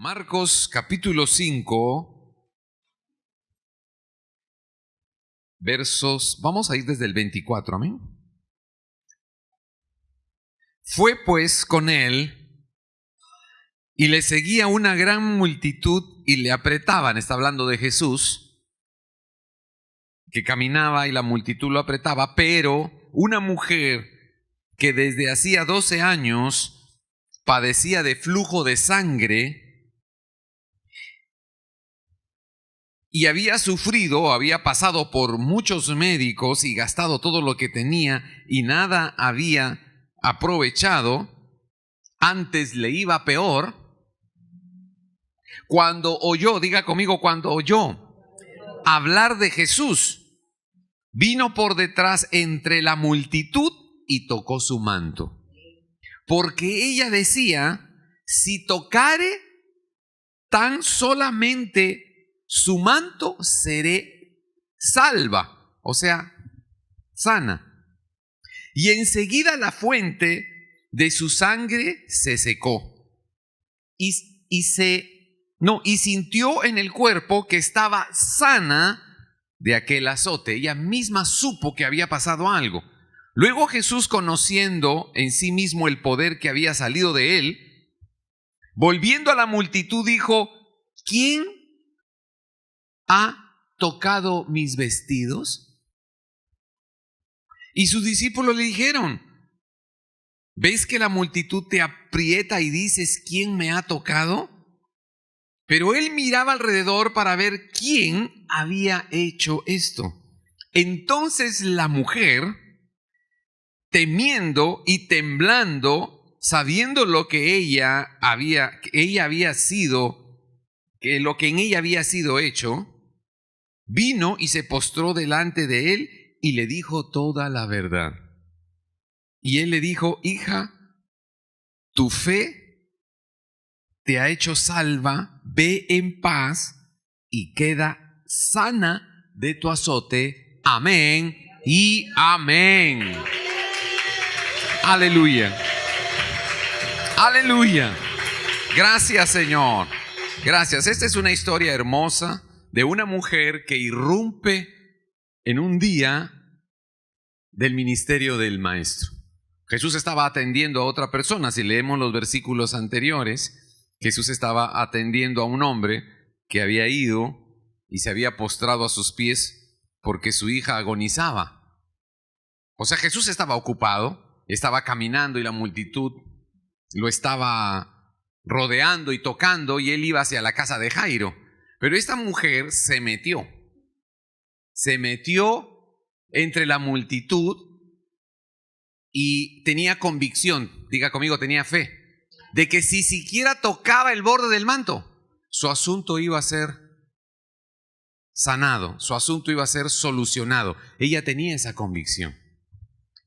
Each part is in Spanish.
Marcos capítulo 5, vamos a ir desde el 24, amén. Fue pues con él y le seguía una gran multitud y le apretaban. Está hablando de Jesús, que caminaba y la multitud lo apretaba, pero una mujer que desde hacía 12 años padecía de flujo de sangre y había pasado por muchos médicos y gastado todo lo que tenía y nada había aprovechado, antes le iba peor. Cuando oyó, diga conmigo, cuando oyó hablar de Jesús, vino por detrás entre la multitud y tocó su manto. Porque ella decía, si tocare tan solamente su manto, seré salva, o sea, sana. Y enseguida la fuente de su sangre se secó y sintió en el cuerpo que estaba sana de aquel azote. Ella misma supo que había pasado algo. Luego Jesús, conociendo en sí mismo el poder que había salido de él, volviendo a la multitud, dijo: ¿Quién ha tocado mis vestidos? Y sus discípulos le dijeron: ¿ves que la multitud te aprieta y dices, ¿quién me ha tocado? Pero él miraba alrededor para ver quién había hecho esto. Entonces la mujer, temiendo y temblando, sabiendo lo que lo que en ella había sido hecho, vino y se postró delante de él y le dijo toda la verdad. Y él le dijo: hija, tu fe te ha hecho salva, ve en paz y queda sana de tu azote. Amén y amén. Aleluya. Aleluya. Gracias, Señor. Gracias. Esta es una historia hermosa de una mujer que irrumpe en un día del ministerio del Maestro. Jesús estaba atendiendo a otra persona. Si leemos los versículos anteriores, Jesús estaba atendiendo a un hombre que había ido y se había postrado a sus pies porque su hija agonizaba. O sea, Jesús estaba ocupado, estaba caminando y la multitud lo estaba rodeando y tocando, y él iba hacia la casa de Jairo. Pero esta mujer se metió entre la multitud y tenía convicción, diga conmigo, tenía fe, de que si siquiera tocaba el borde del manto, su asunto iba a ser sanado, su asunto iba a ser solucionado. Ella tenía esa convicción.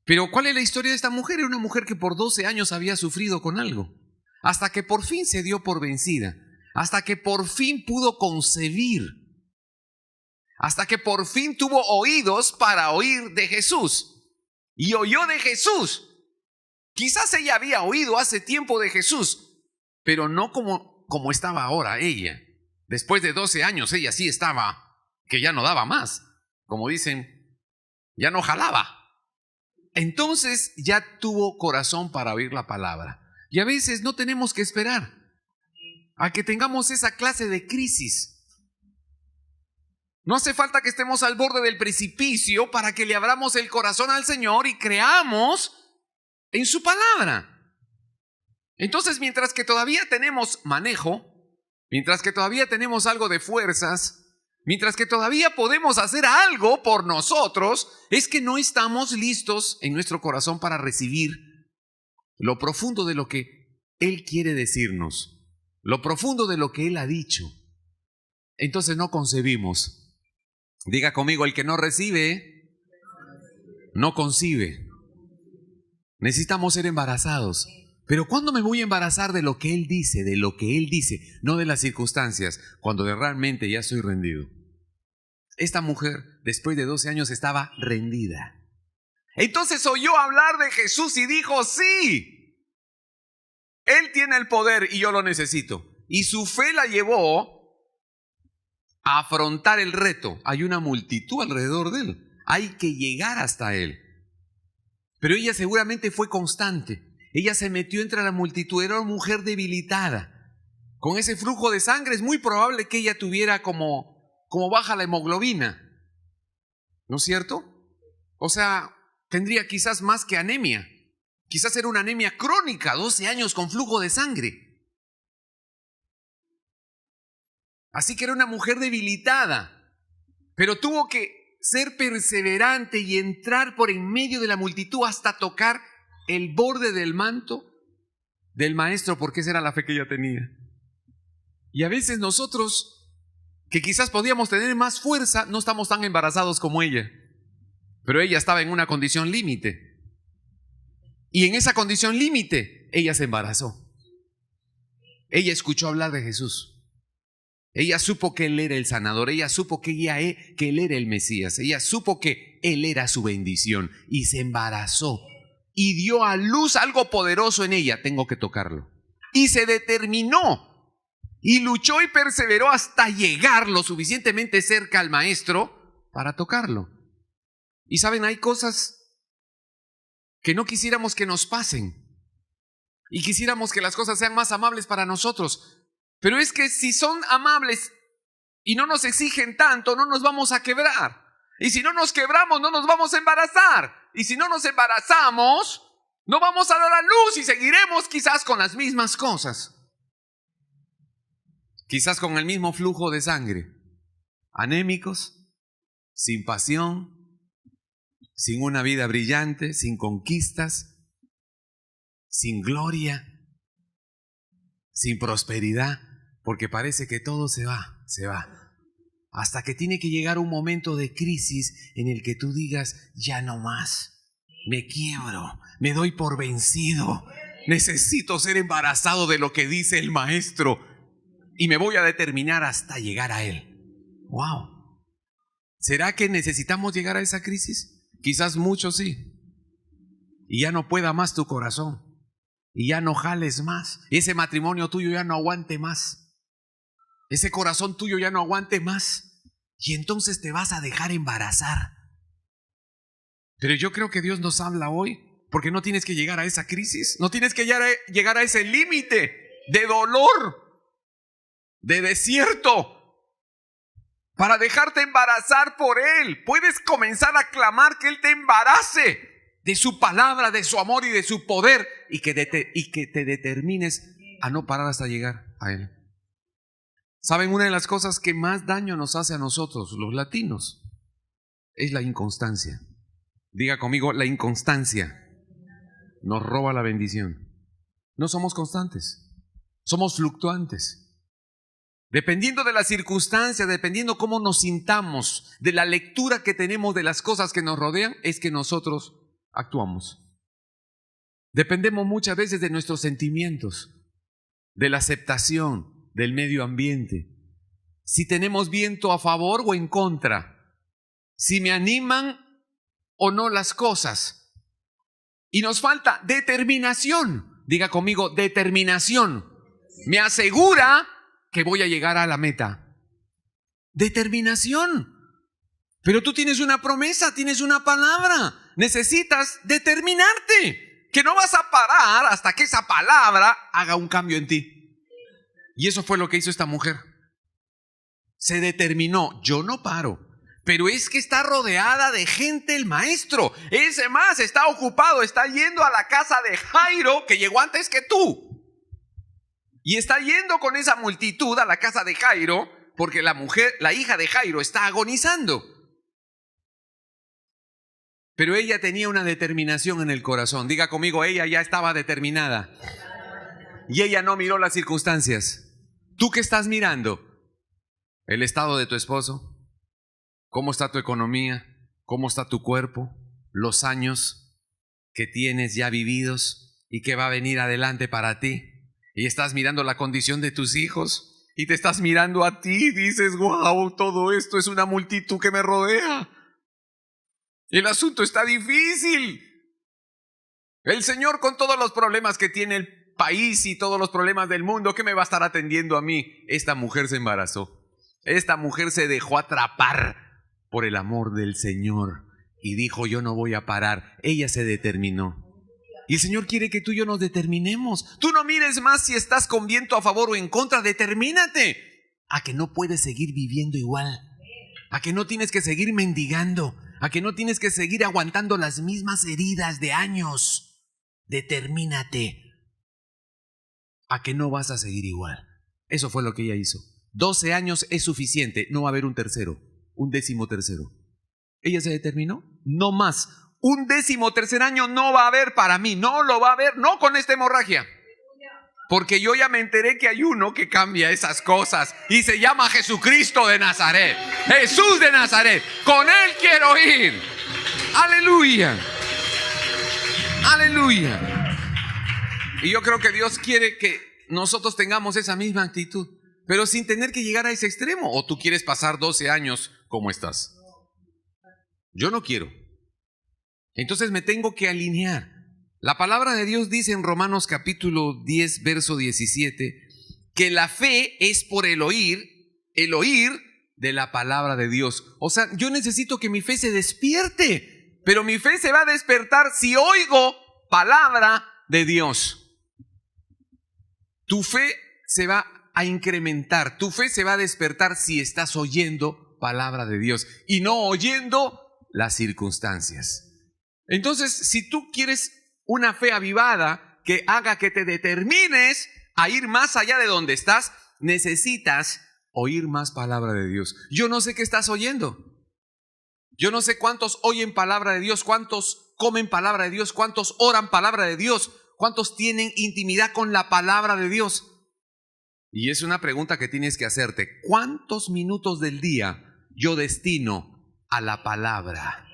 Pero ¿cuál es la historia de esta mujer? Era una mujer que por 12 años había sufrido con algo, hasta que por fin se dio por vencida, hasta que por fin pudo concebir, hasta que por fin tuvo oídos para oír de Jesús, y oyó de Jesús. Quizás ella había oído hace tiempo de Jesús, pero no como estaba ahora ella. Después de 12 años ella sí estaba, que ya no daba más, como dicen, ya no jalaba. Entonces ya tuvo corazón para oír la palabra. Y a veces no tenemos que esperar a que tengamos esa clase de crisis. No hace falta que estemos al borde del precipicio para que le abramos el corazón al Señor y creamos en su palabra. Entonces, mientras que todavía tenemos manejo, mientras que todavía tenemos algo de fuerzas, mientras que todavía podemos hacer algo por nosotros, es que no estamos listos en nuestro corazón para recibir lo profundo de lo que Él quiere decirnos, lo profundo de lo que Él ha dicho. Entonces no concebimos. Diga conmigo, el que no recibe, no concibe. Necesitamos ser embarazados. Pero ¿cuándo me voy a embarazar de lo que Él dice? De lo que Él dice, no de las circunstancias, cuando realmente ya estoy rendido. Esta mujer, después de 12 años, estaba rendida. Entonces oyó hablar de Jesús y dijo: sí, Él tiene el poder y yo lo necesito. Y su fe la llevó a afrontar el reto. Hay una multitud alrededor de él. Hay que llegar hasta él. Pero ella seguramente fue constante. Ella se metió entre la multitud. Era una mujer debilitada. Con ese flujo de sangre es muy probable que ella tuviera como baja la hemoglobina. ¿No es cierto? O sea, tendría quizás más que anemia. Quizás era una anemia crónica, 12 años con flujo de sangre. Así que era una mujer debilitada, pero tuvo que ser perseverante y entrar por en medio de la multitud hasta tocar el borde del manto del maestro, porque esa era la fe que ella tenía. Y a veces nosotros, que quizás podíamos tener más fuerza, no estamos tan embarazados como ella. Pero ella estaba en una condición límite. Y en esa condición límite, ella se embarazó. Ella escuchó hablar de Jesús. Ella supo que Él era el sanador. Ella supo que Él era el Mesías. Ella supo que Él era su bendición. Y se embarazó. Y dio a luz algo poderoso en ella. Tengo que tocarlo. Y se determinó. Y luchó y perseveró hasta llegar lo suficientemente cerca al maestro para tocarlo. Y saben, hay cosas que no quisiéramos que nos pasen. Y quisiéramos que las cosas sean más amables para nosotros. Pero es que si son amables y no nos exigen tanto, no nos vamos a quebrar. Y si no nos quebramos, no nos vamos a embarazar. Y si no nos embarazamos, no vamos a dar a luz y seguiremos quizás con las mismas cosas. Quizás con el mismo flujo de sangre. Anémicos, sin pasión, sin una vida brillante, sin conquistas, sin gloria, sin prosperidad, porque parece que todo se va, hasta que tiene que llegar un momento de crisis en el que tú digas, ya no más, me quiebro, me doy por vencido, necesito ser embarazado de lo que dice el maestro y me voy a determinar hasta llegar a él. ¡Wow! ¿Será que necesitamos llegar a esa crisis? Quizás muchos sí. Y ya no pueda más tu corazón. Y ya no jales más. Ese matrimonio tuyo ya no aguante más. Ese corazón tuyo ya no aguante más. Y entonces te vas a dejar embarazar. Pero yo creo que Dios nos habla hoy, porque no tienes que llegar a esa crisis. No tienes que llegar a ese límite de dolor, de desierto, para dejarte embarazar por Él. Puedes comenzar a clamar que Él te embarace de su palabra, de su amor y de su poder, y que te determines a no parar hasta llegar a Él. ¿Saben? Una de las cosas que más daño nos hace a nosotros, los latinos, es la inconstancia. Diga conmigo, la inconstancia nos roba la bendición. No somos constantes, somos fluctuantes. Dependiendo de la circunstancia, dependiendo cómo nos sintamos, de la lectura que tenemos de las cosas que nos rodean, es que nosotros actuamos. Dependemos muchas veces de nuestros sentimientos, de la aceptación, del medio ambiente. Si tenemos viento a favor o en contra, si me animan o no las cosas. Y nos falta determinación. Diga conmigo, determinación. Me asegura que voy a llegar a la meta. Determinación. Pero tú tienes una promesa, tienes una palabra. Necesitas determinarte. Que no vas a parar hasta que esa palabra haga un cambio en ti. Y eso fue lo que hizo esta mujer. Se determinó, yo no paro. Pero es que está rodeada de gente el maestro. Ese más está ocupado, está yendo a la casa de Jairo, que llegó antes que tú. Y está yendo con esa multitud a la casa de Jairo, porque la hija de Jairo está agonizando. Pero ella tenía una determinación en el corazón. Diga conmigo, ella ya estaba determinada. Y ella no miró las circunstancias. ¿Tú qué estás mirando? ¿El estado de tu esposo? ¿Cómo está tu economía? ¿Cómo está tu cuerpo? ¿Los años que tienes ya vividos y que va a venir adelante para ti? Y estás mirando la condición de tus hijos y te estás mirando a ti y dices, wow, todo esto es una multitud que me rodea. El asunto está difícil. El Señor, con todos los problemas que tiene, país y todos los problemas del mundo, ¿qué me va a estar atendiendo a mí? Esta mujer se embarazó. Esta mujer se dejó atrapar por el amor del Señor y dijo, yo no voy a parar. Ella se determinó. Y el Señor quiere que tú y yo nos determinemos. Tú no mires más si estás con viento a favor o en contra. Determínate a que no puedes seguir viviendo igual, a que no tienes que seguir mendigando, a que no tienes que seguir aguantando las mismas heridas de años. Determínate a que no vas a seguir igual. Eso fue lo que ella hizo. 12 años es suficiente, no va a haber un tercero, un 13º. Ella se determinó, no más. Un 13º año no va a haber para mí, no lo va a haber, no con esta hemorragia. Porque yo ya me enteré que hay uno que cambia esas cosas y se llama Jesucristo de Nazaret. Jesús de Nazaret, con Él quiero ir. Aleluya. Aleluya. Y yo creo que Dios quiere que nosotros tengamos esa misma actitud, pero sin tener que llegar a ese extremo. ¿O tú quieres pasar 12 años como estás? Yo no quiero. Entonces me tengo que alinear. La palabra de Dios dice en Romanos capítulo 10, verso 17, que la fe es por el oír de la palabra de Dios. O sea, yo necesito que mi fe se despierte, pero mi fe se va a despertar si oigo palabra de Dios. Tu fe se va a incrementar, tu fe se va a despertar si estás oyendo palabra de Dios y no oyendo las circunstancias. Entonces, si tú quieres una fe avivada que haga que te determines a ir más allá de donde estás, necesitas oír más palabra de Dios. Yo no sé qué estás oyendo. Yo no sé cuántos oyen palabra de Dios, cuántos comen palabra de Dios, cuántos oran palabra de Dios, cuántos tienen intimidad con la palabra de Dios. Y es una pregunta que tienes que hacerte. ¿Cuántos minutos del día yo destino a la palabra?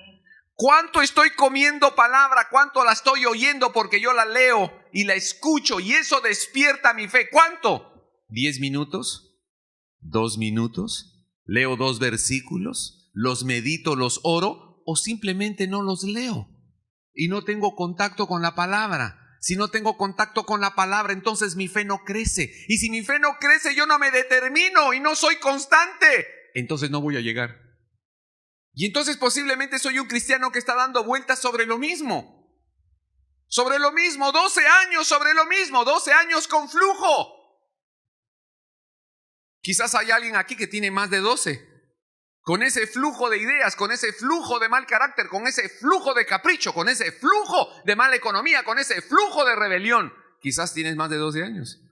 ¿Cuánto estoy comiendo palabra? ¿Cuánto la estoy oyendo porque yo la leo y la escucho y eso despierta mi fe? ¿Cuánto? ¿10 minutos? ¿2 minutos? ¿Leo 2 versículos? ¿Los medito, los oro? ¿O simplemente no los leo? Y no tengo contacto con la palabra. Si no tengo contacto con la palabra, entonces mi fe no crece. Y si mi fe no crece, yo no me determino y no soy constante. Entonces no voy a llegar. Y entonces posiblemente soy un cristiano que está dando vueltas sobre lo mismo. Sobre lo mismo, 12 años sobre lo mismo, 12 años con flujo. Quizás hay alguien aquí que tiene más de 12. Con ese flujo de ideas, con ese flujo de mal carácter, con ese flujo de capricho, con ese flujo de mala economía, con ese flujo de rebelión. Quizás tienes más de 12 años.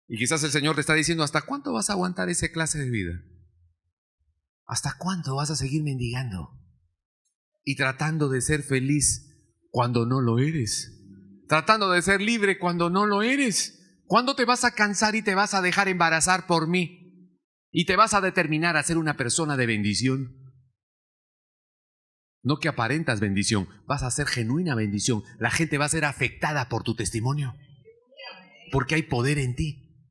Y quizás el Señor te está diciendo, ¿hasta cuánto vas a aguantar esa clase de vida? ¿Hasta cuánto vas a seguir mendigando y tratando de ser feliz cuando no lo eres? Tratando de ser libre cuando no lo eres. ¿Cuándo te vas a cansar y te vas a dejar embarazar por mí? Y te vas a determinar a ser una persona de bendición. No que aparentas bendición, vas a ser genuina bendición. La gente va a ser afectada por tu testimonio, porque hay poder en ti.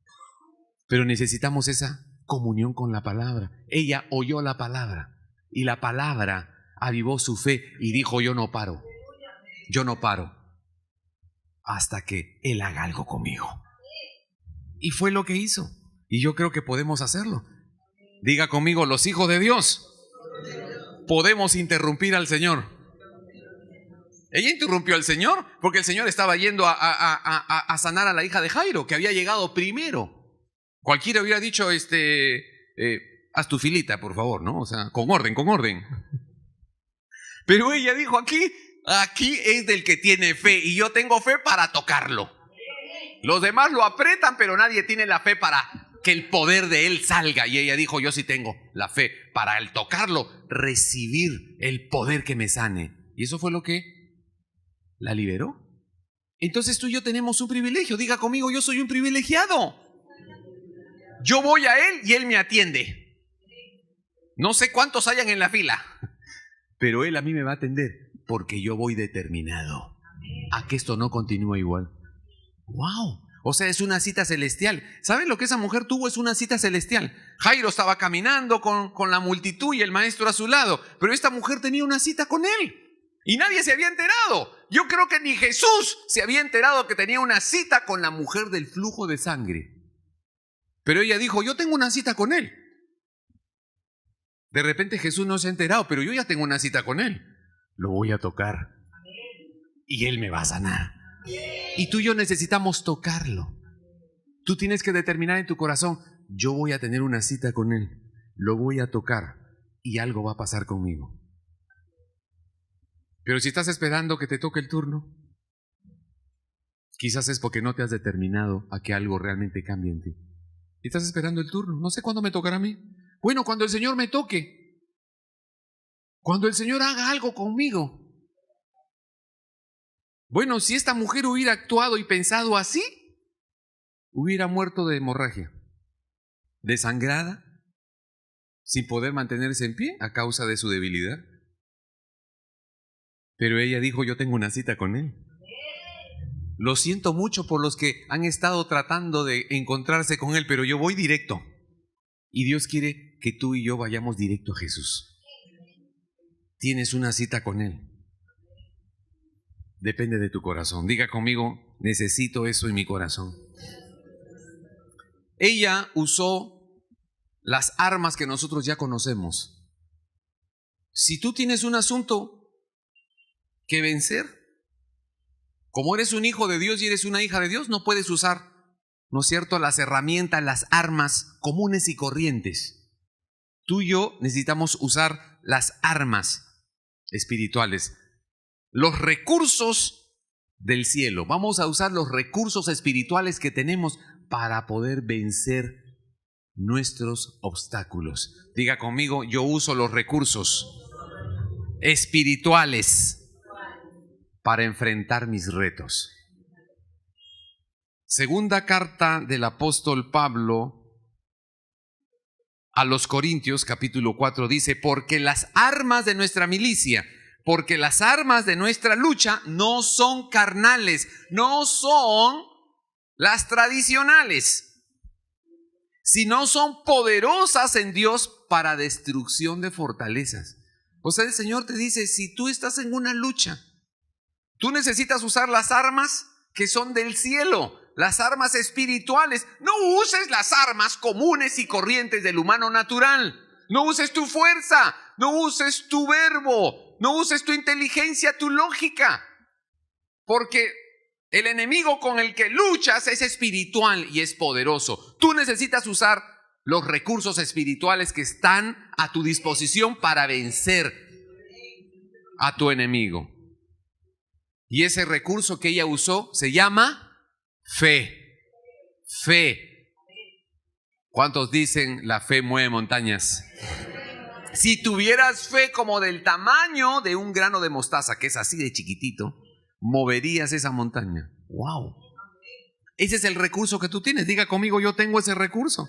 Pero necesitamos esa comunión con la palabra. Ella oyó la palabra y la palabra avivó su fe y dijo, yo no paro hasta que Él haga algo conmigo. Y fue lo que hizo. Y yo creo que podemos hacerlo. Diga conmigo, los hijos de Dios podemos interrumpir al Señor. Ella interrumpió al Señor porque el Señor estaba yendo a sanar a la hija de Jairo, que había llegado primero. Cualquiera hubiera dicho, haz tu filita, por favor, ¿no? O sea, con orden. Pero ella dijo, aquí es del que tiene fe y yo tengo fe para tocarlo. Los demás lo apretan, pero nadie tiene la fe para que el poder de Él salga. Y ella dijo, yo sí tengo la fe para al tocarlo, recibir el poder que me sane. Y eso fue lo que la liberó. Entonces tú y yo tenemos un privilegio. Diga conmigo, yo soy un privilegiado. Yo voy a Él y Él me atiende. No sé cuántos hayan en la fila, pero Él a mí me va a atender porque yo voy determinado a que esto no continúe igual. ¡Wow! O sea, es una cita celestial. ¿Saben lo que esa mujer tuvo? Es una cita celestial. Jairo estaba caminando con la multitud y el maestro a su lado, pero esta mujer tenía una cita con Él. Y nadie se había enterado. Yo creo que ni Jesús se había enterado que tenía una cita con la mujer del flujo de sangre. Pero ella dijo, yo tengo una cita con él. De repente Jesús no se ha enterado, pero yo ya tengo una cita con él. Lo voy a tocar y él me va a sanar. Y tú y yo necesitamos tocarlo. Tú tienes que determinar en tu corazón, yo voy a tener una cita con él, lo voy a tocar y algo va a pasar conmigo. Pero si estás esperando que te toque el turno, quizás es porque no te has determinado a que algo realmente cambie en ti. Y estás esperando el turno. No sé cuándo me tocará a mí. Bueno, cuando el Señor me toque. Cuando el Señor haga algo conmigo. Bueno, si esta mujer hubiera actuado y pensado así, hubiera muerto de hemorragia, desangrada, sin poder mantenerse en pie a causa de su debilidad. Pero ella dijo, yo tengo una cita con él. Lo siento mucho por los que han estado tratando de encontrarse con él, pero yo voy directo. Y Dios quiere que tú y yo vayamos directo a Jesús. Tienes una cita con él. Depende de tu corazón. Diga conmigo, necesito eso en mi corazón. Ella usó las armas que nosotros ya conocemos. Si tú tienes un asunto que vencer, como eres un hijo de Dios y eres una hija de Dios, no puedes usar, ¿no es cierto?, las herramientas, las armas comunes y corrientes. Tú y yo necesitamos usar las armas espirituales, los recursos del cielo. Vamos a usar los recursos espirituales que tenemos para poder vencer nuestros obstáculos. Diga conmigo, yo uso los recursos espirituales para enfrentar mis retos. Segunda carta del apóstol Pablo a los Corintios, capítulo 4, dice, porque las armas de nuestra milicia, porque las armas de nuestra lucha no son carnales, no son las tradicionales, sino son poderosas en Dios para destrucción de fortalezas. O sea, el Señor te dice, si tú estás en una lucha, tú necesitas usar las armas que son del cielo, las armas espirituales. No uses las armas comunes y corrientes del humano natural. No uses tu fuerza, no uses tu verbo, no uses tu inteligencia, tu lógica. Porque el enemigo con el que luchas es espiritual y es poderoso. Tú necesitas usar los recursos espirituales que están a tu disposición para vencer a tu enemigo. Y ese recurso que ella usó se llama fe. Fe. ¿Cuántos dicen la fe mueve montañas? Si tuvieras fe como del tamaño de un grano de mostaza, que es así de chiquitito, moverías esa montaña. ¡Wow! Ese es el recurso que tú tienes. Diga conmigo, yo tengo ese recurso.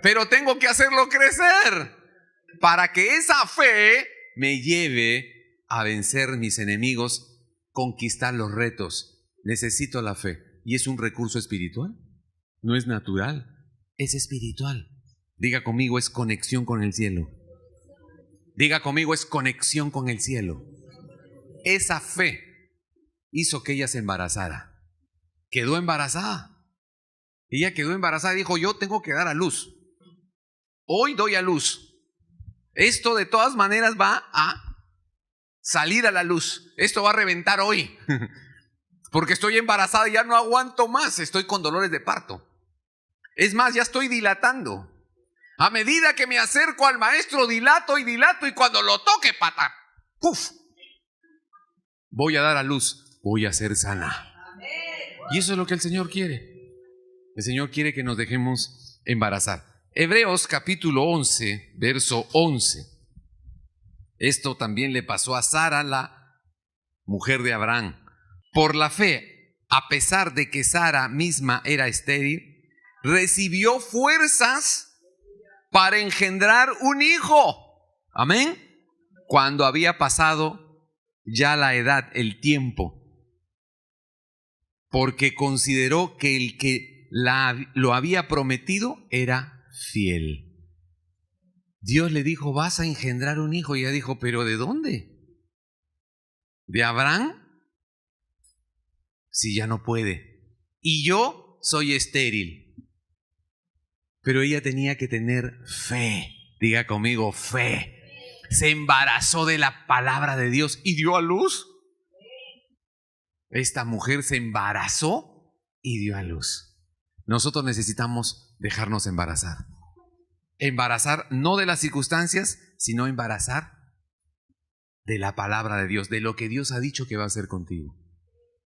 Pero tengo que hacerlo crecer para que esa fe me lleve a vencer mis enemigos, conquistar los retos. Necesito la fe. ¿Y es un recurso espiritual? No es natural, es espiritual. Diga conmigo, es conexión con el cielo. Diga conmigo, es conexión con el cielo. Esa fe hizo que ella se embarazara. Quedó embarazada. Ella quedó embarazada y dijo, yo tengo que dar a luz. Hoy doy a luz. Esto de todas maneras va a salir a la luz. Esto va a reventar hoy. Porque estoy embarazada y ya no aguanto más. Estoy con dolores de parto. Es más, ya estoy dilatando. A medida que me acerco al maestro, dilato y dilato. Y cuando lo toque, pata, ¡puf! Voy a dar a luz. Voy a ser sana. Y eso es lo que el Señor quiere. El Señor quiere que nos dejemos embarazar. Hebreos capítulo 11, verso 11. Esto también le pasó a Sara, la mujer de Abraham. Por la fe, a pesar de que Sara misma era estéril, recibió fuerzas para engendrar un hijo. Amén. Cuando había pasado ya la edad, el tiempo. Porque consideró que el que lo había prometido era fiel. Dios le dijo, vas a engendrar un hijo. Y ella dijo, ¿pero de dónde? de Abraham si ya no puede? Y yo soy estéril. Pero ella tenía que tener fe. Diga conmigo, fe. Se embarazó de la palabra de Dios y dio a luz. Esta mujer se embarazó y dio a luz. Nosotros necesitamos dejarnos embarazar. Embarazar no de las circunstancias, sino embarazar de la palabra de Dios, de lo que Dios ha dicho que va a hacer contigo.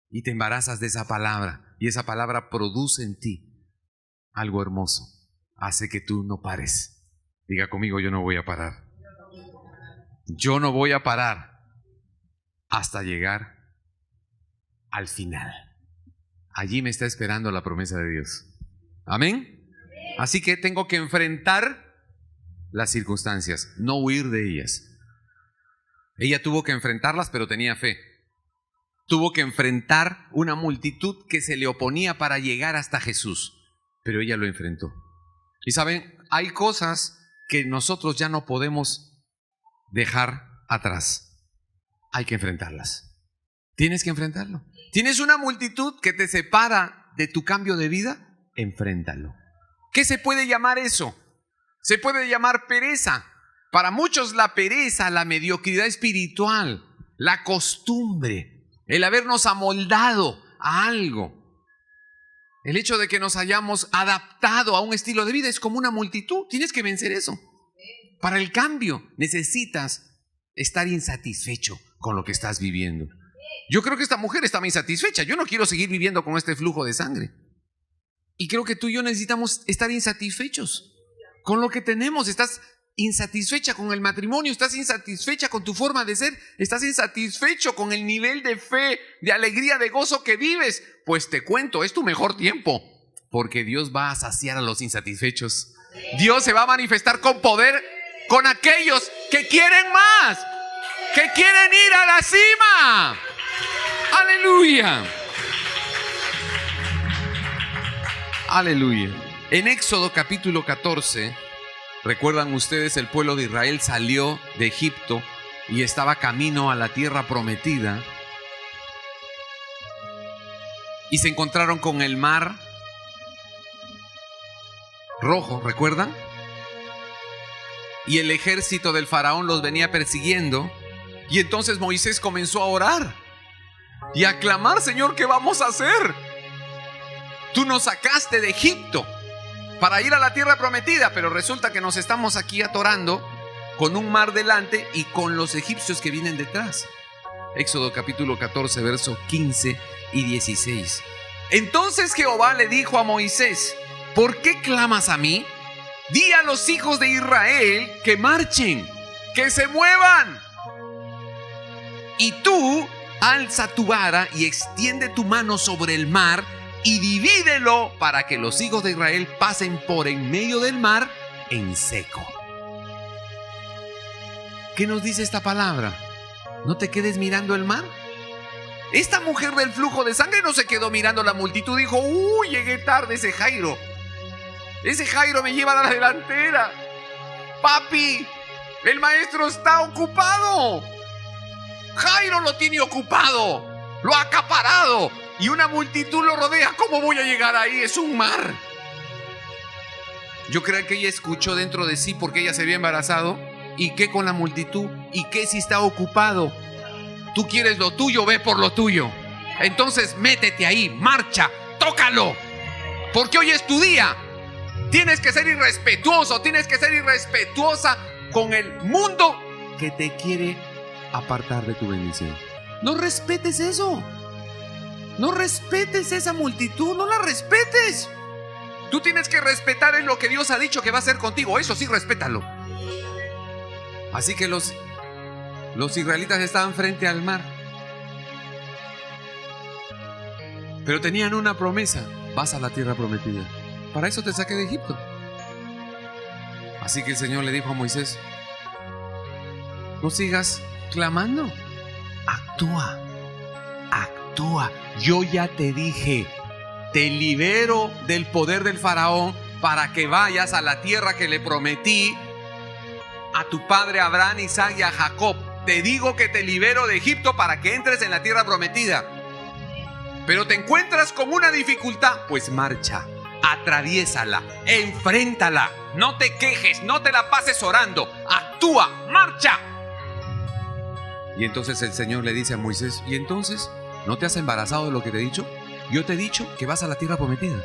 Y te embarazas de esa palabra, y esa palabra produce en ti algo hermoso. Hace que tú no pares. Diga conmigo, yo no voy a parar. Yo no voy a parar hasta llegar al final. Allí me está esperando la promesa de Dios. Amén. Así que tengo que enfrentar las circunstancias, no huir de ellas. Ella tuvo que enfrentarlas, pero tenía fe. Tuvo que enfrentar una multitud que se le oponía para llegar hasta Jesús, pero ella lo enfrentó. Y saben, hay cosas que nosotros ya no podemos dejar atrás. Hay que enfrentarlas. Tienes que enfrentarlo. ¿Tienes una multitud que te separa de tu cambio de vida? Enfréntalo. ¿Qué se puede llamar eso? Se puede llamar pereza. Para muchos la pereza, la mediocridad espiritual, la costumbre, el habernos amoldado a algo, el hecho de que nos hayamos adaptado a un estilo de vida es como una multitud. Tienes que vencer eso. Para el cambio necesitas estar insatisfecho con lo que estás viviendo. Yo creo que esta mujer estaba insatisfecha. Yo no quiero seguir viviendo con este flujo de sangre. Y creo que tú y yo necesitamos estar insatisfechos con lo que tenemos. Estás insatisfecha con el matrimonio, estás insatisfecha con tu forma de ser, estás insatisfecho con el nivel de fe, de alegría, de gozo que vives. Pues te cuento, es tu mejor tiempo, porque Dios va a saciar a los insatisfechos. Dios se va a manifestar con poder con aquellos que quieren más, que quieren ir a la cima. Aleluya. Aleluya. En Éxodo capítulo 14, recuerdan ustedes, el pueblo de Israel salió de Egipto y estaba camino a la tierra prometida. Y se encontraron con el mar rojo, ¿recuerdan? Y el ejército del faraón los venía persiguiendo. Y entonces Moisés comenzó a orar y a clamar: Señor, ¿qué vamos a hacer? Tú nos sacaste de Egipto para ir a la tierra prometida, pero resulta que nos estamos aquí atorando con un mar delante y con los egipcios que vienen detrás. Éxodo capítulo 14, versos 15 y 16. Entonces Jehová le dijo a Moisés: ¿por qué clamas a mí? Di a los hijos de Israel que marchen, que se muevan. Y tú alza tu vara y extiende tu mano sobre el mar y divídelo para que los hijos de Israel pasen por en medio del mar en seco. ¿Qué nos dice esta palabra? No te quedes mirando el mar. Esta mujer del flujo de sangre no se quedó mirando la multitud. Dijo: uy, llegué tarde, ese Jairo me lleva a la delantera. Papi, el maestro está ocupado. Jairo lo tiene ocupado, lo ha acaparado y una multitud lo rodea. ¿Cómo voy a llegar ahí? Es un mar. Yo creo que ella escuchó dentro de sí, porque ella se había embarazado. ¿Y qué con la multitud? ¿Y qué si está ocupado? Tú quieres lo tuyo, ve por lo tuyo. Entonces métete ahí, marcha, tócalo, porque hoy es tu día. Tienes que ser irrespetuoso, tienes que ser irrespetuosa con el mundo que te quiere apartar de tu bendición. No respetes eso. No respetes esa multitud, no la respetes. Tú tienes que respetar en lo que Dios ha dicho que va a hacer contigo. Eso sí, respétalo. Así que los israelitas estaban frente al mar, pero tenían una promesa: vas a la tierra prometida. Para eso te saqué de Egipto. Así que el Señor le dijo a Moisés: no sigas clamando, actúa. Yo ya te dije, te libero del poder del faraón para que vayas a la tierra que le prometí a tu padre Abraham, Isaac y a Jacob. te digo que te libero de Egipto para que entres en la tierra prometida. Pero te encuentras con una dificultad, pues marcha, atraviésala, enfréntala. No te quejes, no te la pases orando, actúa, marcha. Y entonces el Señor le dice a Moisés: ¿y entonces no te has embarazado de lo que te he dicho? Yo te he dicho que vas a la tierra prometida,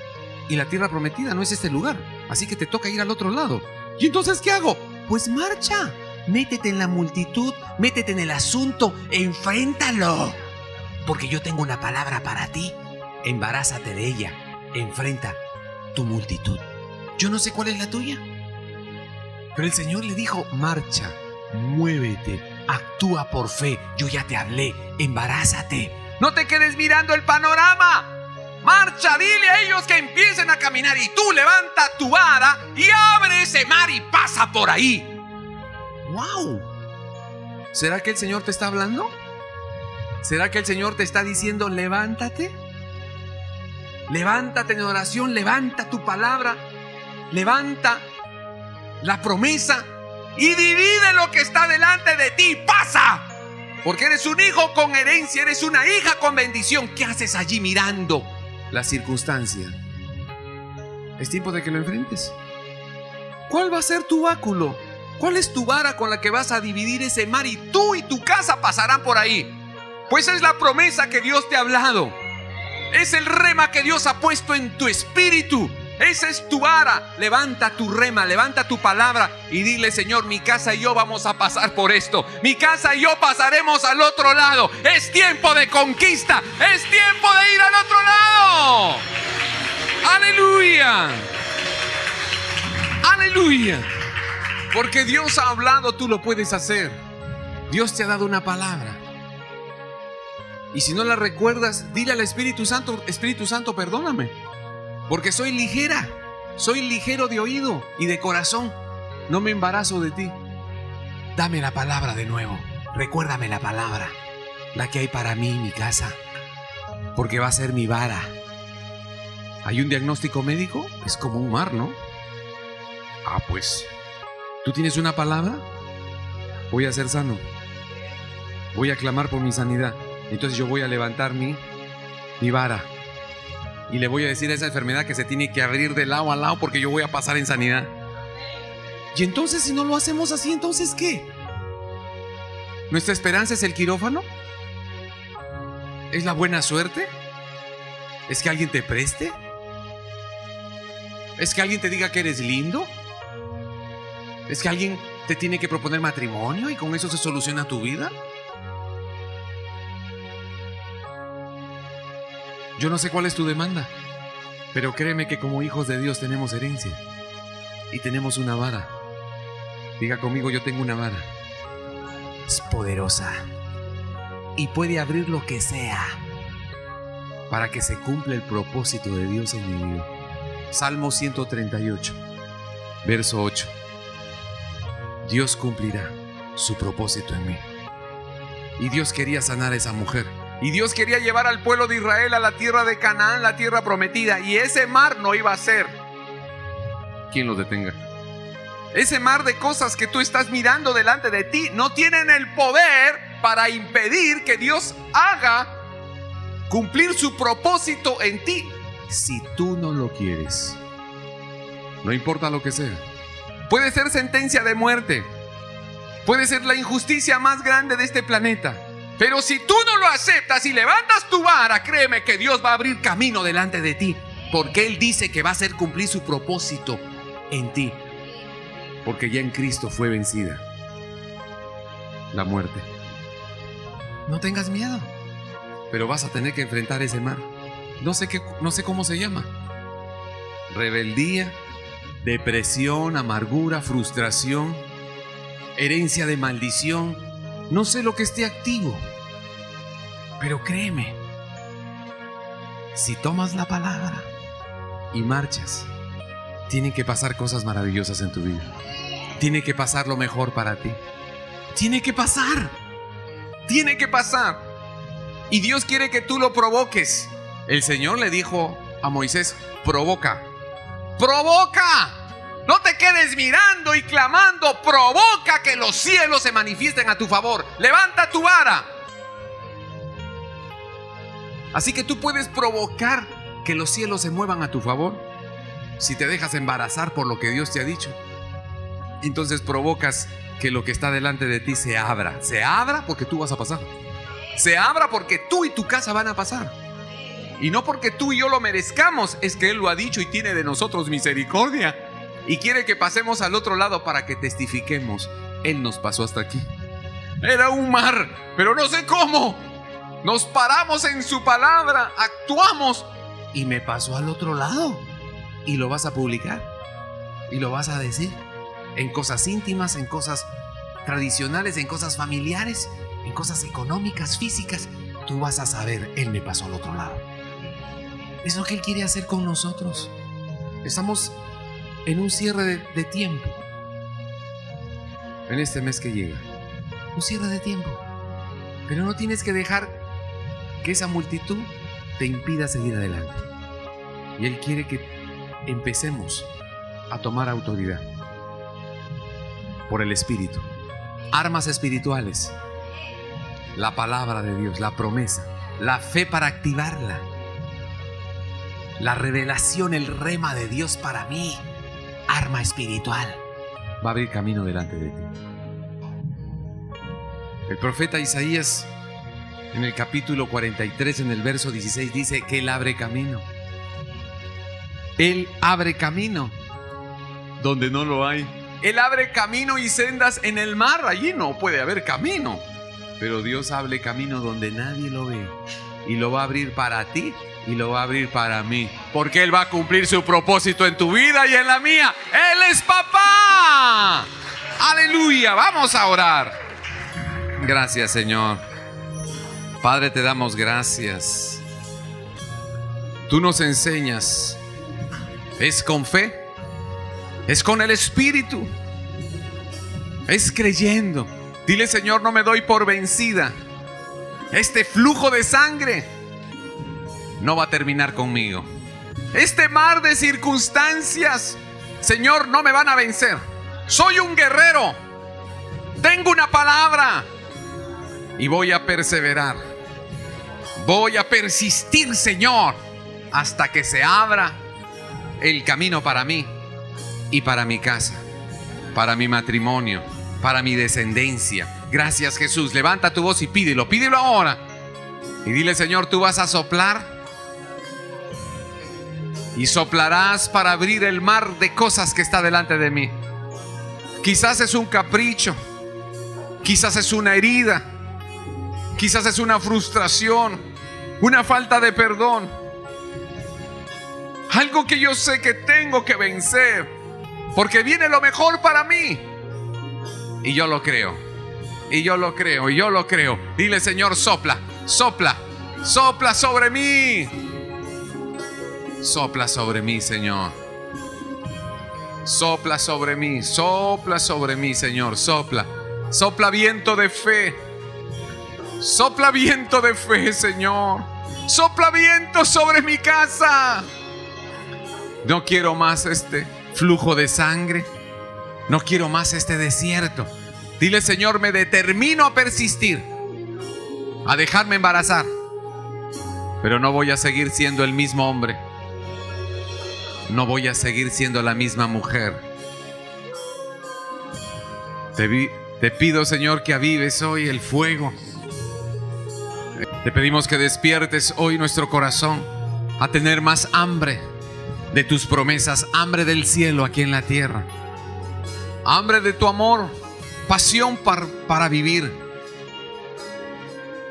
y la tierra prometida no es este lugar, así que te toca ir al otro lado. ¿Y entonces qué hago? Pues marcha, métete en la multitud, métete en el asunto, enfréntalo, porque yo tengo una palabra para ti. Embarázate de ella, enfrenta tu multitud. Yo no sé cuál es la tuya, pero el Señor le dijo: marcha, muévete, actúa por fe. Yo ya te hablé, embarázate. No te quedes mirando el panorama. Marcha, dile a ellos que empiecen a caminar, y tú levanta tu vara y abre ese mar y pasa por ahí. ¡Wow! ¿Será que el Señor te está hablando? ¿Será que el Señor te está diciendo: levántate? Levántate en oración, levanta tu palabra, levanta la promesa y divide lo que está delante de ti. ¡Pasa! Porque eres un hijo con herencia, eres una hija con bendición. ¿Qué haces allí mirando la circunstancia? Es tiempo de que lo enfrentes. ¿Cuál va a ser tu báculo? ¿Cuál es tu vara con la que vas a dividir ese mar y tú y tu casa pasarán por ahí? Pues es la promesa que Dios te ha hablado. Es el rema que Dios ha puesto en tu espíritu. Esa es tu vara. Levanta tu rema, levanta tu palabra y dile: Señor, mi casa y yo vamos a pasar por esto. Mi casa y yo pasaremos al otro lado. Es tiempo de conquista. Es tiempo de ir al otro lado. Aleluya. Aleluya. Porque Dios ha hablado, tú lo puedes hacer. Dios te ha dado una palabra. Y si no la recuerdas, dile al Espíritu Santo: Espíritu Santo, perdóname, porque soy ligera, soy ligero de oído y de corazón. No me embarazo de ti. Dame la palabra de nuevo. Recuérdame la palabra, la que hay para mí y mi casa, porque va a ser mi vara. ¿Hay un diagnóstico médico? Es como un mar, ¿no? Ah, pues, ¿tú tienes una palabra? Voy a ser sano. Voy a clamar por mi sanidad. Entonces yo voy a levantar mi vara y le voy a decir a esa enfermedad que se tiene que abrir de lado a lado, porque yo voy a pasar en sanidad. Y entonces, si no lo hacemos así, ¿entonces qué? ¿Nuestra esperanza es el quirófano? ¿Es la buena suerte? ¿Es que alguien te preste? ¿Es que alguien te diga que eres lindo? ¿Es que alguien te tiene que proponer matrimonio y con eso se soluciona tu vida? Yo no sé cuál es tu demanda, pero créeme que como hijos de Dios tenemos herencia y tenemos una vara. Diga conmigo: yo tengo una vara. Es poderosa y puede abrir lo que sea para que se cumpla el propósito de Dios en mi vida. Salmo 138, verso 8. Dios cumplirá su propósito en mí. Y Dios quería sanar a esa mujer. Y Dios quería llevar al pueblo de Israel a la tierra de Canaán, la tierra prometida. Y ese mar no iba a ser quien lo detenga. Ese mar de cosas que tú estás mirando delante de ti no tienen el poder para impedir que Dios haga cumplir su propósito en ti, si tú no lo quieres. No importa lo que sea. Puede ser sentencia de muerte. Puede ser la injusticia más grande de este planeta. Pero si tú no lo aceptas y levantas tu vara, créeme que Dios va a abrir camino delante de ti, porque Él dice que va a hacer cumplir su propósito en ti, porque ya en Cristo fue vencida la muerte. No tengas miedo, pero vas a tener que enfrentar ese mar. No sé cómo se llama. Rebeldía, depresión, amargura, frustración, herencia de maldición. No sé lo que esté activo, pero créeme, si tomas la palabra y marchas, tienen que pasar cosas maravillosas en tu vida. Tiene que pasar lo mejor para ti. Tiene que pasar. Tiene que pasar. Y Dios quiere que tú lo provoques. El Señor le dijo a Moisés: provoca. ¡Provoca! No te quedes mirando orando y clamando, provoca que los cielos se manifiesten a tu favor. Levanta tu vara. Así que tú puedes provocar que los cielos se muevan a tu favor si te dejas embarazar por lo que Dios te ha dicho. Entonces provocas que lo que está delante de ti se abra. Se abra porque tú vas a pasar. Se abra porque tú y tu casa van a pasar. Y no porque tú y yo lo merezcamos, es que Él lo ha dicho y tiene de nosotros misericordia. Y quiere que pasemos al otro lado para que testifiquemos. Él nos pasó hasta aquí. Era un mar, pero no sé cómo. Nos paramos en su palabra, actuamos y me pasó al otro lado. Y lo vas a publicar y lo vas a decir en cosas íntimas, en cosas tradicionales, en cosas familiares, en cosas económicas, físicas. Tú vas a saber, Él me pasó al otro lado. Es lo que Él quiere hacer con nosotros. Estamos en un cierre de tiempo en este mes que llega. Un cierre de tiempo. Pero no tienes que dejar que esa multitud te impida seguir adelante. Y Él quiere que empecemos a tomar autoridad por el Espíritu. Armas espirituales. La palabra de Dios, la promesa, la fe para activarla. La revelación, el rema de Dios para mí. Arma espiritual. Va a abrir camino delante de ti. El profeta Isaías, en el capítulo 43, en el verso 16, dice que Él abre camino. Él abre camino donde no lo hay. Él abre camino y sendas en el mar. Allí no puede haber camino. Pero Dios abre camino donde nadie lo ve. Y lo va a abrir para ti y lo va a abrir para mí. Porque Él va a cumplir su propósito en tu vida y en la mía. Él es papá. Aleluya. Vamos a orar. Gracias, Señor. Padre, te damos gracias. Tú nos enseñas. Es con fe. Es con el Espíritu. Es creyendo. Dile, Señor, no me doy por vencida. Este flujo de sangre no va a terminar conmigo. Este mar de circunstancias, Señor, no me van a vencer. Soy un guerrero. Tengo una palabra. Y voy a perseverar. Voy a persistir, Señor, hasta que se abra el camino para mí y para mi casa, para mi matrimonio, para mi descendencia. Gracias, Jesús. Levanta tu voz y pídelo. Pídelo ahora. Y dile, Señor, tú vas a soplar. Y soplarás para abrir el mar de cosas que está delante de mí. Quizás es un capricho. Quizás es una herida. Quizás es una frustración. Una falta de perdón. Algo que yo sé que tengo que vencer. Porque viene lo mejor para mí. Y yo lo creo. Y yo lo creo. Y yo lo creo. Dile, Señor, sopla. Sopla. Sopla sobre mí. Sopla sobre mí, Señor. Sopla sobre mí. Sopla sobre mí, Señor. Sopla. Sopla viento de fe. Sopla viento de fe, Señor. Sopla viento sobre mi casa. No quiero más este flujo de sangre. No quiero más este desierto. Dile, Señor, me determino a persistir, a dejarme embarazar. Pero no voy a seguir siendo el mismo hombre. No voy a seguir siendo la misma mujer. Te pido, Señor, que avives hoy el fuego. Te pedimos que despiertes hoy nuestro corazón a tener más hambre de tus promesas, hambre del cielo aquí en la tierra, hambre de tu amor, pasión para vivir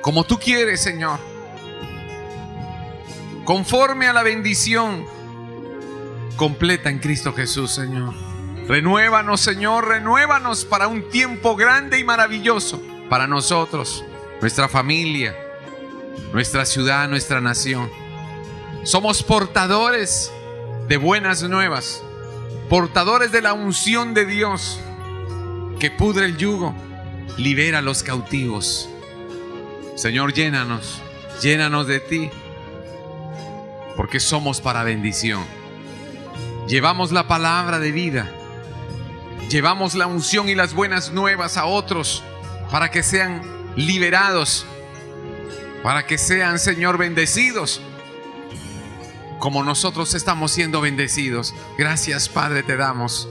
como tú quieres, Señor, conforme a la bendición completa en Cristo Jesús, Señor. Renuévanos, Señor, renuévanos para un tiempo grande y maravilloso para nosotros, nuestra familia, nuestra ciudad, nuestra nación. Somos portadores de buenas nuevas, portadores de la unción de Dios que pudre el yugo, libera a los cautivos. Señor, llénanos de ti, porque somos para bendición. Llevamos la palabra de vida Llevamos la unción y las buenas nuevas a otros para que sean liberados, para que sean, Señor, bendecidos, como nosotros estamos siendo bendecidos. Gracias, Padre, te damos.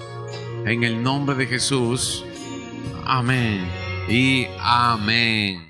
En el nombre de Jesús. Amén y amén.